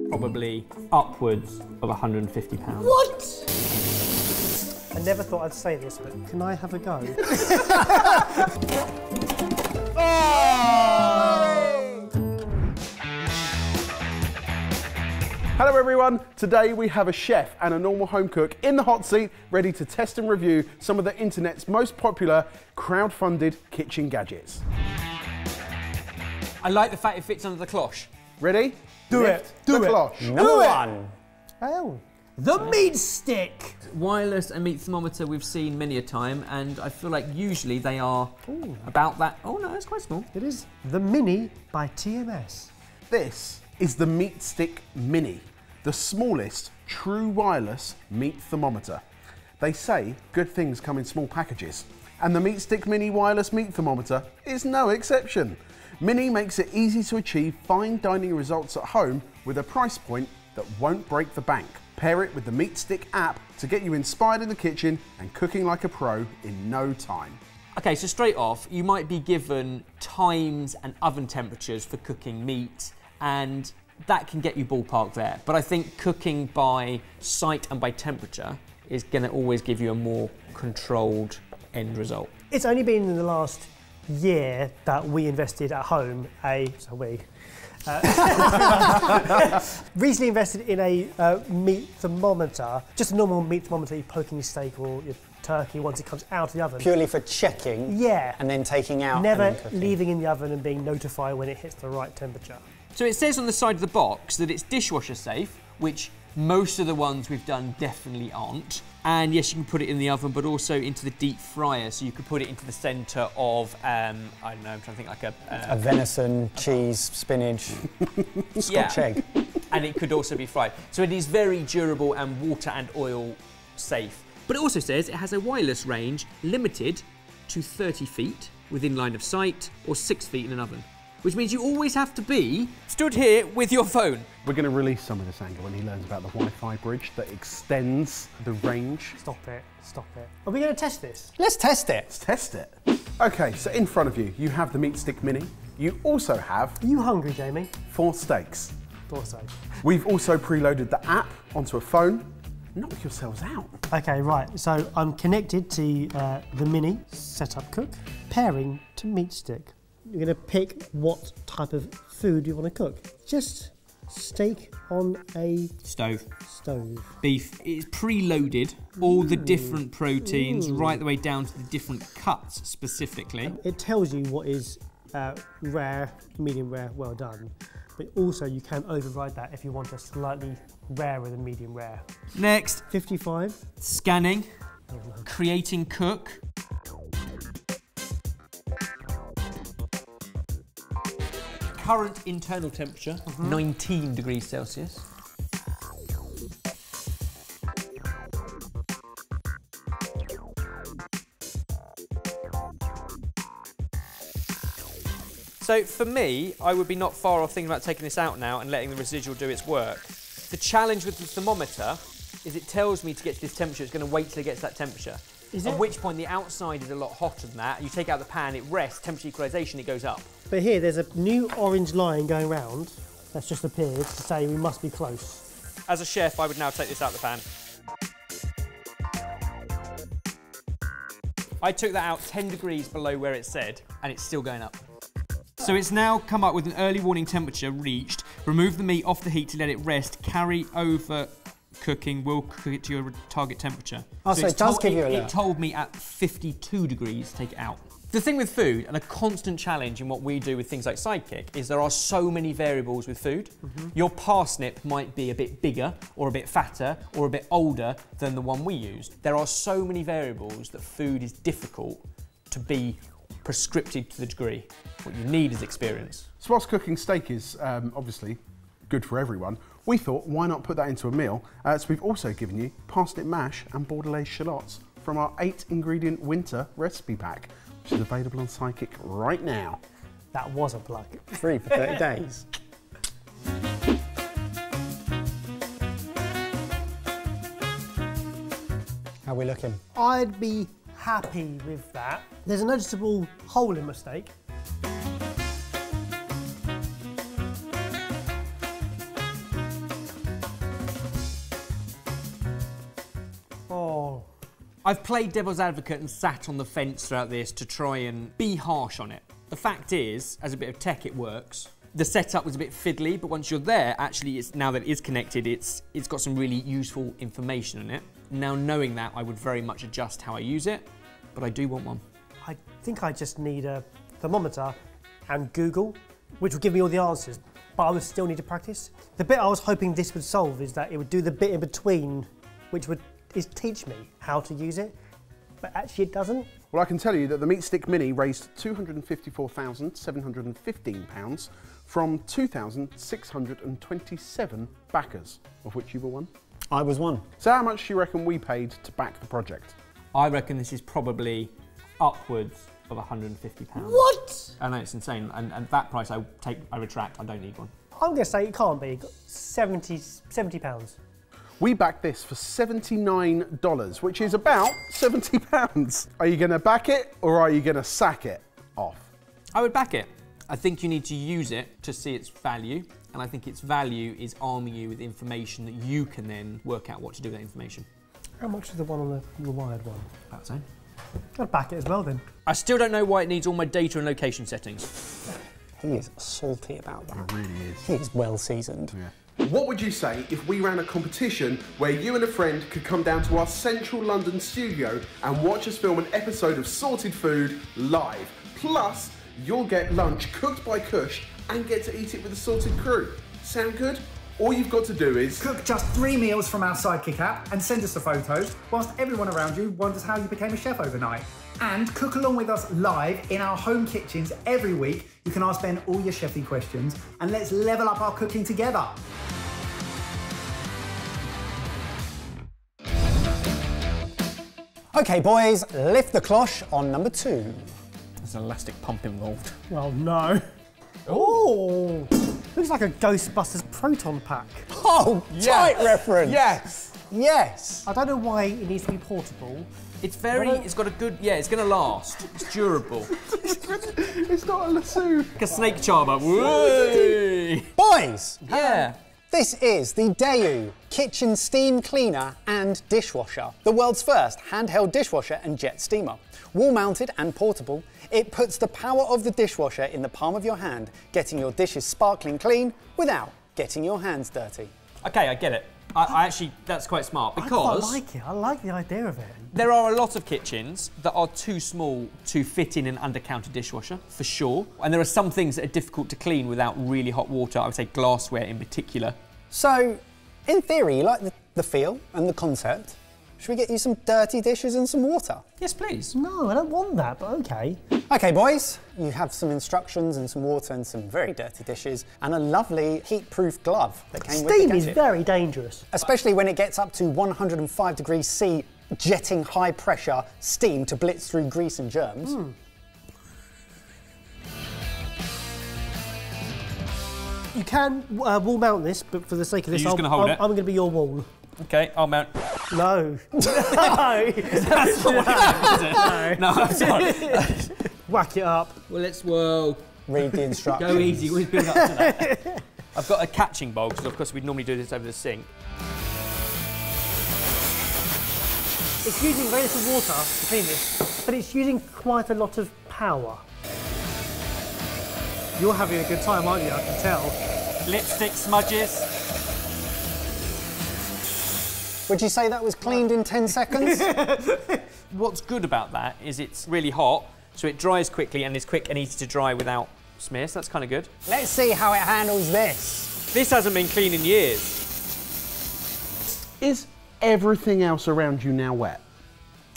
probably upwards of £150. What? I never thought I'd say this, but can I have a go? Hello everyone, today we have a chef and a normal home cook in the hot seat ready to test and review some of the internet's most popular crowd-funded kitchen gadgets. I like the fact it fits under the cloche. Ready? Do it. Do it. Cloche. Number one. Oh. The meat stick. Wireless and meat thermometer we've seen many a time, and I feel like usually they are about that. Oh no, it's quite small. It is the Mini by TMS. This is the Meat Stick Mini, the smallest true wireless meat thermometer. They say good things come in small packages, and the Meat Stick Mini wireless meat thermometer is no exception. Mini makes it easy to achieve fine dining results at home with a price point that won't break the bank. Pair it with the Meat Stick app to get you inspired in the kitchen and cooking like a pro in no time. Okay, so straight off, you might be given times and oven temperatures for cooking meat, and that can get you ballpark there. But I think cooking by sight and by temperature is going to always give you a more controlled end result. It's only been in the last year that we invested at home recently invested in a meat thermometer, just a normal meat thermometer you poke in your steak or your turkey once it comes out of the oven. Purely for checking. Yeah. And then taking out. Never and then cooking. leaving in the oven and being notified when it hits the right temperature. So it says on the side of the box that it's dishwasher safe, which most of the ones we've done definitely aren't. And yes, you can put it in the oven, but also into the deep fryer. So you could put it into the centre of, I don't know, I'm trying to think like a venison, cheese, spinach, Scotch egg. And it could also be fried. So it is very durable and water and oil safe. But it also says it has a wireless range limited to 30 feet within line of sight or 6 feet in an oven, which means you always have to be stood here with your phone. We're going to release some of this anger when he learns about the Wi-Fi bridge that extends the range. Stop it, stop it. Are we going to test this? Let's test it. Let's test it. Okay, so in front of you, you have the Meat Stick Mini. You also have... Are you hungry, Jamie? 4 steaks. 4 steaks. We've also preloaded the app onto a phone. Knock yourselves out. Okay, right, so I'm connected to the Mini Setup Cook, pairing to Meat Stick. You're going to pick what type of food you want to cook. Just steak on a stove. Beef. It's preloaded, all the different proteins, right the way down to the different cuts specifically. It tells you what is rare, medium rare, well done. But also you can override that if you want a slightly rarer than medium rare. Next. 55. Scanning. Creating cook. Current internal temperature, 19 degrees Celsius. So for me, I would be not far off thinking about taking this out now and letting the residual do its work. The challenge with the thermometer is it tells me to get to this temperature, it's going to wait till it gets to that temperature. At which point the outside is a lot hotter than that. You take out the pan, it rests, temperature equalisation, it goes up. But here, there's a new orange line going round that's just appeared to say we must be close. As a chef, I would now take this out of the pan. I took that out 10 degrees below where it said, and it's still going up. So it's now come up with an early warning temperature reached. Remove the meat off the heat to let it rest. Carry over cooking, will cook it to your target temperature. Oh, so it does give you an alert. It told me at 52 degrees, take it out. The thing with food, and a constant challenge in what we do with things like Sidekick, is there are so many variables with food. Your parsnip might be a bit bigger, or a bit fatter, or a bit older than the one we used. There are so many variables that food is difficult to be prescriptive to the degree. What you need is experience. So whilst cooking steak is obviously good for everyone, we thought why not put that into a meal? So we've also given you parsnip mash and Bordelaise shallots from our 8-ingredient winter recipe pack, which is available on Sidekick right now. That was a plug. Free for 30 days. How are we looking? I'd be happy with that. There's a noticeable hole in my steak. I've played devil's advocate and sat on the fence throughout this to try and be harsh on it. The fact is, as a bit of tech, it works. The setup was a bit fiddly, but once you're there, actually, now that it is connected, it's got some really useful information in it. Now, knowing that, I would very much adjust how I use it, but I do want one. I think I just need a thermometer and Google, which will give me all the answers, but I would still need to practice. The bit I was hoping this would solve is that it would do the bit in between, which would teach me how to use it, but actually it doesn't. Well, I can tell you that the Meat Stick Mini raised £254,715 from 2,627 backers, of which you were one. I was one. So how much do you reckon we paid to back the project? I reckon this is probably upwards of £150. What? I know, it's insane. And that price I retract, I don't need one. I'm going to say it can't be. £70. We backed this for $79, which is about £70. Are you going to back it or are you going to sack it off? I would back it. I think you need to use it to see its value, and I think its value is arming you with information that you can then work out what to do with that information. How much is the one on the wired one? About the same. I'd back it as well then. I still don't know why it needs all my data and location settings. He is salty about that. It really is. He is well seasoned. Yeah. What would you say if we ran a competition where you and a friend could come down to our central London studio and watch us film an episode of Sorted Food live? Plus, you'll get lunch cooked by Kush and get to eat it with the Sorted crew. Sound good? All you've got to do is cook just 3 meals from our Sidekick app and send us the photos, whilst everyone around you wonders how you became a chef overnight. And cook along with us live in our home kitchens every week. You can ask Ben all your chefy questions, and let's level up our cooking together. Okay, boys, lift the cloche on number 2. There's an elastic pump involved. Well, no. Oh, looks like a Ghostbusters proton pack. Oh, tight reference. Yes. Yes. I don't know why it needs to be portable. It's got a good, it's going to last. It's durable. it's not a lasso. Like a snake charmer. Whee! Boys. Yeah. This is the Daewoo Kitchen Steam Cleaner and Dishwasher, the world's first handheld dishwasher and jet steamer. Wall-mounted and portable, it puts the power of the dishwasher in the palm of your hand, getting your dishes sparkling clean without getting your hands dirty. Okay, I get it. I actually, that's quite smart because I quite like it. I like the idea of it. There are a lot of kitchens that are too small to fit in an under-counter dishwasher, for sure. And there are some things that are difficult to clean without really hot water, I would say glassware in particular. So, in theory, you like the feel and the concept. Should we get you some dirty dishes and some water? Yes, please. No, I don't want that, but okay. Okay, boys, you have some instructions and some water and some very dirty dishes and a lovely heat-proof glove that came with the Steam gadget. is very dangerous. Especially when it gets up to 105 degrees C, jetting high-pressure steam to blitz through grease and germs. You can wall mount this, but for the sake of this, You're just gonna hold it? I'm going to be your wall. Okay, I'll mount. No. No. That's not what happened, is it? No, I'm sorry. Whack it up. Whoa. Read the instructions. Go easy, always build up to that. I've got a catching bowl, because of course we'd normally do this over the sink. It's using very little water to clean this, but it's using quite a lot of power. You're having a good time, aren't you? I can tell. Lipstick smudges. Would you say that was cleaned in 10 seconds? What's good about that is it's really hot, so it dries quickly and is quick and easy to dry without smear, so that's kind of good. Let's see how it handles this. This hasn't been cleaned in years. Is everything else around you now wet?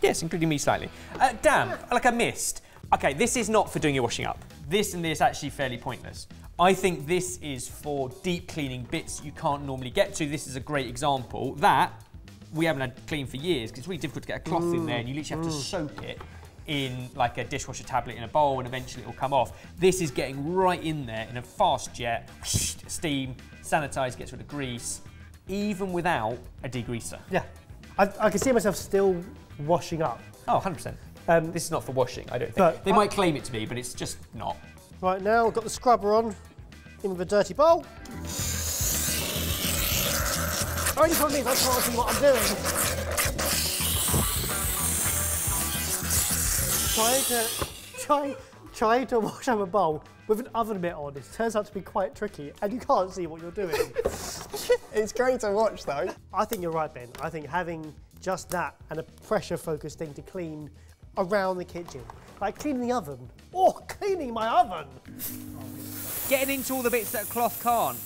Yes, including me slightly. Damp, like a mist. Okay, this is not for doing your washing up. This and this actually fairly pointless. I think this is for deep cleaning bits you can't normally get to. This is a great example. That we haven't had clean for years because it's really difficult to get a cloth in there and you literally have to soak it in like a dishwasher tablet in a bowl and eventually it will come off. This is getting right in there in a fast jet, steam, sanitize, gets rid of grease, even without a degreaser. Yeah. I can see myself still washing up. Oh, 100%. This is not for washing, I don't think. But they might claim it to be, but it's just not. Right now, I've got the scrubber on, in with a dirty bowl. Only problem is I can't see what I'm doing. trying to wash up a bowl with an oven mitt on, it turns out to be quite tricky, and you can't see what you're doing. It's great to watch, though. I think you're right, Ben. I think having just that and a pressure-focused thing to clean around the kitchen, like cleaning the oven, or cleaning my oven. Getting into all the bits that a cloth can't.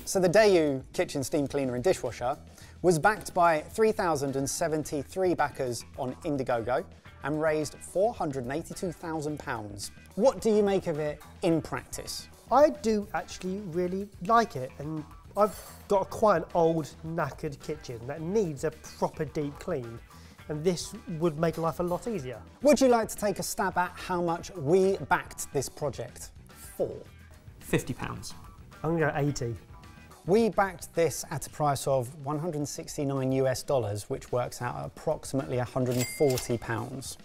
So the Daewoo kitchen steam cleaner and dishwasher was backed by 3,073 backers on Indiegogo and raised £482,000. What do you make of it in practice? I do actually really like it, and I've got quite an old, knackered kitchen that needs a proper deep clean, and this would make life a lot easier. Would you like to take a stab at how much we backed this project for? £50. I'm gonna go 80. We backed this at a price of $169 US, which works out at approximately £140.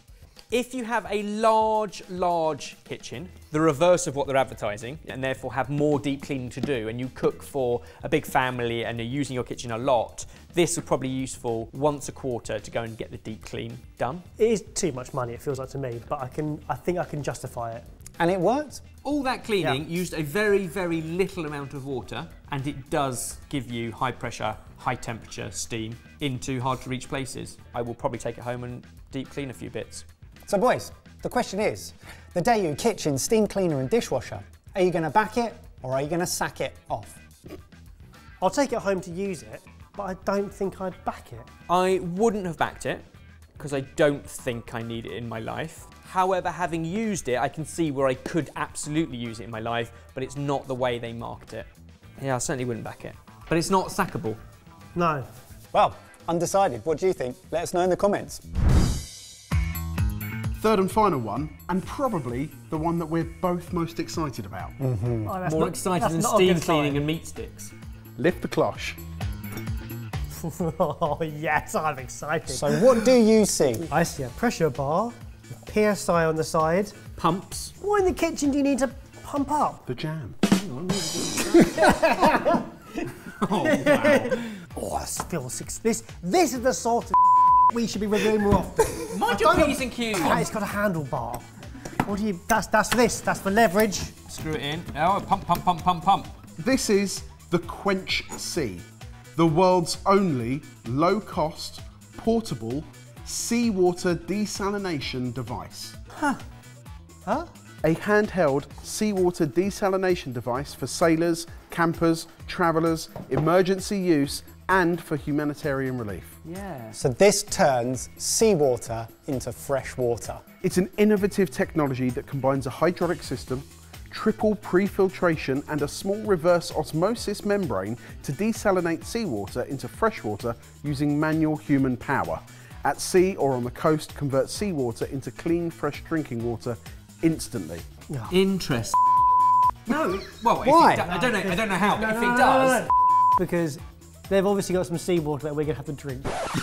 If you have a large kitchen, the reverse of what they're advertising, and therefore have more deep cleaning to do, and you cook for a big family and you're using your kitchen a lot, this would probably be useful once a quarter to go and get the deep clean done. It is too much money, it feels like to me, but I think I can justify it. And it worked? All that cleaning used a very, very little amount of water, and it does give you high pressure, high temperature steam into hard to reach places. I will probably take it home and deep clean a few bits. So boys, the question is, the Daewoo kitchen steam cleaner and dishwasher, are you going to back it or are you going to sack it off? I'll take it home to use it, but I don't think I'd back it. I wouldn't have backed it, because I don't think I need it in my life. However, having used it, I can see where I could absolutely use it in my life, but it's not the way they market it. Yeah, I certainly wouldn't back it. But it's not sackable. No. Well, undecided. What do you think? Let us know in the comments. Third and final one, and probably the one that we're both most excited about. Oh, More excited than steam cleaning and meat sticks. Lift the cloche. Oh yes, I'm excited. So what do you see? I see a pressure bar, a PSI on the side. Pumps. What in the kitchen do you need to pump up? The jam. Oh, wow. Oh, I feel six. This is the sort of we should be reviewing more often. Mind your P's and Q's. Oh, it's got a handlebar. What do you? That's for this. That's for leverage. Screw it in. Oh, pump, pump, pump, pump, pump. This is the Quench C, the world's only low-cost, portable, seawater desalination device. Huh? A handheld seawater desalination device for sailors, campers, travellers, emergency use, and for humanitarian relief. Yeah. So this turns seawater into fresh water. It's an innovative technology that combines a hydraulic system, triple pre-filtration and a small reverse osmosis membrane to desalinate seawater into freshwater using manual human power. At sea or on the coast, convert seawater into clean, fresh drinking water instantly. Interesting. No. Well, why? I don't know how. But if it does, because they've obviously got some seawater that we're going to have to drink.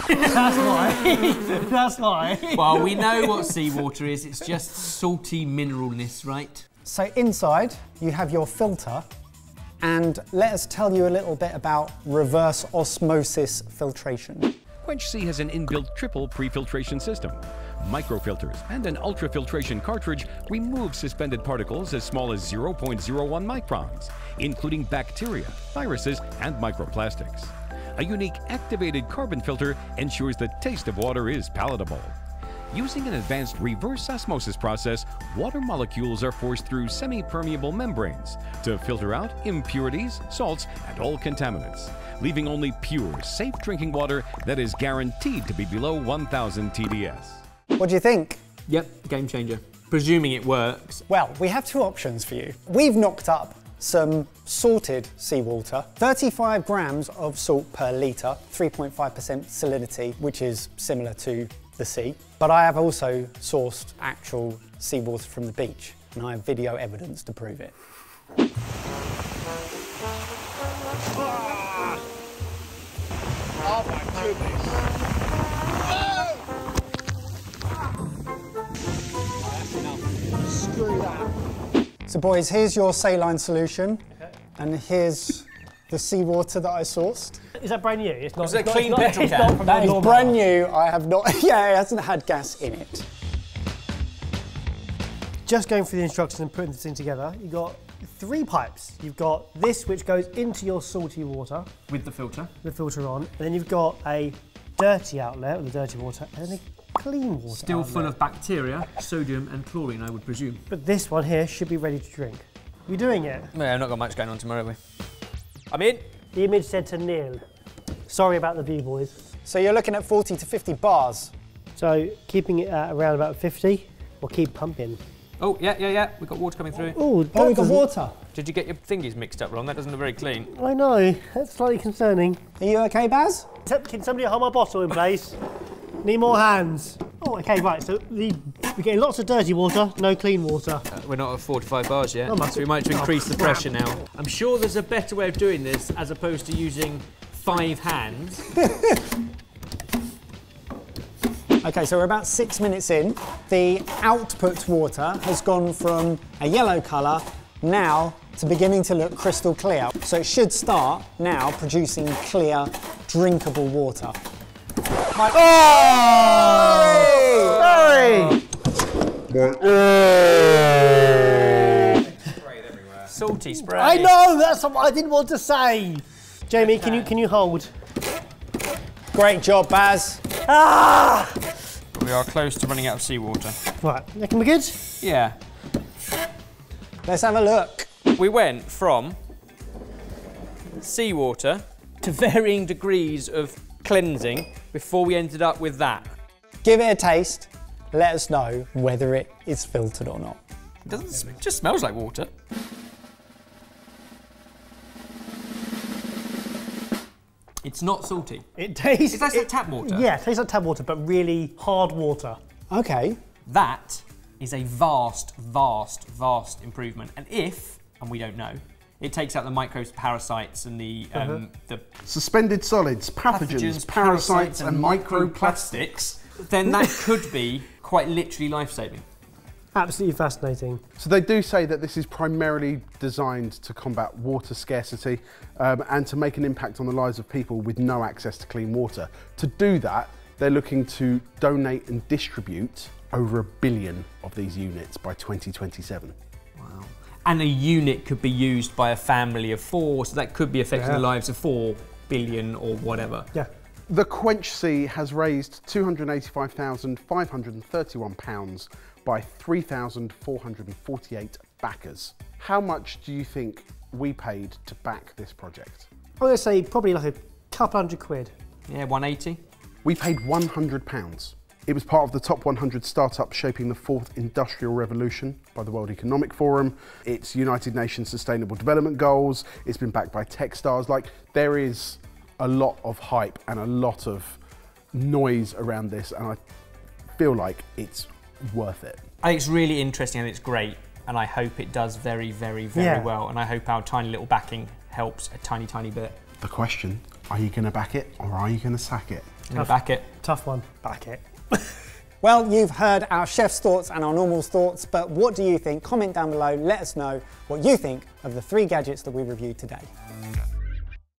That's why. That's why. well, we know what seawater is. It's just salty mineralness, right? So inside you have your filter, and let us tell you a little bit about reverse osmosis filtration. Quench C has an inbuilt triple pre-filtration system. Microfilters and an ultrafiltration cartridge remove suspended particles as small as 0.01 microns, including bacteria, viruses, and microplastics. A unique activated carbon filter ensures the taste of water is palatable. Using an advanced reverse osmosis process, water molecules are forced through semi-permeable membranes to filter out impurities, salts, and all contaminants, leaving only pure, safe drinking water that is guaranteed to be below 1,000 TDS. What do you think? Yep, game changer. Presuming it works. Well, we have two options for you. We've knocked up some salted seawater, 35 grams of salt per litre, 3.5% salinity, which is similar to the sea. But I have also sourced actual seawater from the beach, and I have video evidence to prove it. Oh my goodness. Screw that. So boys, here's your saline solution, and here's the seawater that I sourced. Is that brand new? It's not. Is it a it's clean not- petrol it's can? not from That the is normal. brand new. I have not, yeah, it hasn't had gas in it. just going through the instructions and putting this thing together, you've got 3 pipes. You've got this which goes into your salty water. With the filter. The filter on. And then you've got a dirty outlet with the dirty water and then a clean water Still outlet. full of bacteria, sodium and chlorine, I would presume. But this one here should be ready to drink. You doing it? Yeah, I've not got much going on tomorrow, have we? I'm in. The image said to Neil. Sorry about the view, boys. So you're looking at 40 to 50 bars. So keeping it at around about 50, we'll keep pumping. Oh, yeah. We've got water coming through. Oh, We got water. Did you get your thingies mixed up wrong? That doesn't look very clean. I know, that's slightly concerning. Are you okay, Baz? Can somebody hold my bottle in place? Need more hands. Oh, okay, right, so we're getting lots of dirty water, no clean water. We're not at 45 bars yet, Oh, so we might have to increase the pressure now. I'm sure there's a better way of doing this as opposed to using 5 hands. Okay, so we're about 6 minutes in. The output water has gone from a yellow colour now to beginning to look crystal clear. So it should start now producing clear, drinkable water. Salty spray. I know, that's what I didn't want to say. Jamie, can you hold? Great job, Baz. Ah! We are close to running out of seawater. Right, looking we good? Yeah. Let's have a look. We went from seawater to varying degrees of cleansing before we ended up with that. Give it a taste. Let us know whether it is filtered or not. It just smells like water. It's not salty. It tastes... Is that like tap water? Yeah, it tastes like tap water, but really hard water. Okay. That is a vast, vast, vast improvement. And we don't know, it takes out the microparasites and the Suspended solids, pathogens, parasites and microplastics. then that could be quite literally life-saving. Absolutely fascinating. So they do say that this is primarily designed to combat water scarcity and to make an impact on the lives of people with no access to clean water. To do that, they're looking to donate and distribute over 1 billion of these units by 2027. Wow. And a unit could be used by a family of 4, so that could be affecting the lives of 4 billion or whatever. Yeah. The Quench C has raised £285,531 by 3,448 backers. How much do you think we paid to back this project? I'm going to say probably like a couple £100. Yeah, 180. We paid £100. It was part of the top 100 startups shaping the 4th industrial revolution by the World Economic Forum. It's United Nations Sustainable Development Goals. It's been backed by tech stars. There is a lot of hype and a lot of noise around this, and I feel like it's worth it. I think it's really interesting and it's great, and I hope it does very, very, very well, and I hope our tiny little backing helps a tiny, tiny bit. The question, are you going to back it or are you going to sack it? I'm going to back it. Tough one. Back it. Well, you've heard our chef's thoughts and our normal's thoughts, but what do you think? Comment down below, let us know what you think of the 3 gadgets that we reviewed today.